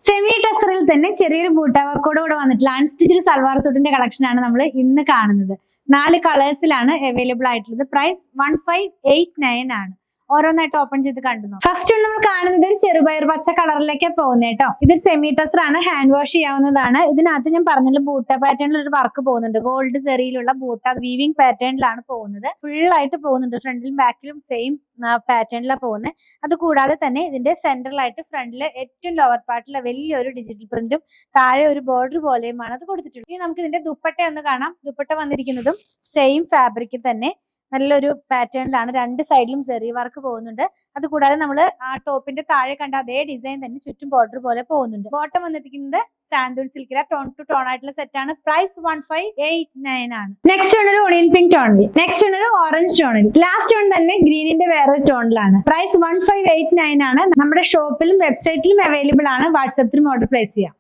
Semi ടെസറിൽ തന്നെ ചെറിയൊരു ബൂട്ട വർക്കോട് കൂടെ വന്നിട്ടുള്ള അൺസ്റ്റിച്ച്ഡ് സൽവാർ സൂട്ടിന്റെ കളക്ഷൻ ആണ് നമ്മൾ ഇന്ന് കാണുന്നത്. 4 കളേഴ്സിലാണ് അവൈലബിൾ ആയിട്ടുള്ളത്. പ്രൈസ് 1589 ആണ്. ഓരോന്നായിട്ട് ഓപ്പൺ ചെയ്ത് കണ്ടു. ഫസ്റ്റ് നമ്മൾ കാണുന്നത് ഒരു ചെറുപയർ പച്ച കളറിലേക്ക് പോകുന്നത് കേട്ടോ. ഇത് സെമി ടെസർ ആണ്, ഹാൻഡ് വാഷ് ചെയ്യാവുന്നതാണ്. ഇതിനകത്ത് ഞാൻ പറഞ്ഞില്ല ബൂട്ട പാറ്റേണിൽ ഒരു വർക്ക് പോകുന്നുണ്ട്. ഗോൾഡ് സെറിയിലുള്ള ബൂട്ട വീവിംഗ് പാറ്റേണിലാണ് പോകുന്നത്. ഫുൾ ആയിട്ട് പോകുന്നുണ്ട്. ഫ്രണ്ടിലും ബാക്കിലും സെയിം പാറ്റേണിലാണ് പോകുന്നത്. അത് കൂടാതെ തന്നെ ഇതിന്റെ സെന്ററിലായിട്ട് ഫ്രണ്ടില് ഏറ്റവും ലോവർ പാർട്ടിലെ വലിയൊരു ഡിജിറ്റൽ പ്രിന്റും താഴെ ഒരു ബോർഡർ പോലെയുമാണ് അത് കൊടുത്തിട്ടുള്ളത്. ഇനി നമുക്ക് ഇതിന്റെ ദുപ്പട്ട ഒന്ന് കാണാം. ദുപ്പട്ട വന്നിരിക്കുന്നതും സെയിം ഫാബ്രിക്കിൽ തന്നെ നല്ലൊരു പാറ്റേണിലാണ്. 2 സൈഡിലും സെറി വർക്ക് പോകുന്നുണ്ട്. അതുകൂടാതെ നമ്മൾ ആ ടോപ്പിന്റെ താഴെ കണ്ട അതേ ഡിസൈൻ തന്നെ ചുറ്റും ബോർഡർ പോലെ പോകുന്നുണ്ട്. ബോട്ടം വന്നിരിക്കുന്നത് സാൻഡൂൺ സിൽക്കിലെ ടോൺ ടു ടോൺ ആയിട്ടുള്ള സെറ്റ് ആണ്. പ്രൈസ് 1589 ആണ്. നെക്സ്റ്റ് ഒരു ഓണിയൻ പിങ്ക് ടോണിൽ, നെക്സ്റ്റ് ഒരു ഓറഞ്ച് ടോണിൽ, ലാസ്റ്റ് വൺ തന്നെ ഗ്രീനിന്റെ വേറൊരു ടോണിലാണ്. പ്രൈസ് 1589 ആണ്. നമ്മുടെ ഷോപ്പിലും വെബ്സൈറ്റിലും അവൈലബിൾ ആണ്. വാട്സാപ്പിലും ഓർഡർ പ്ലേസ് ചെയ്യാം.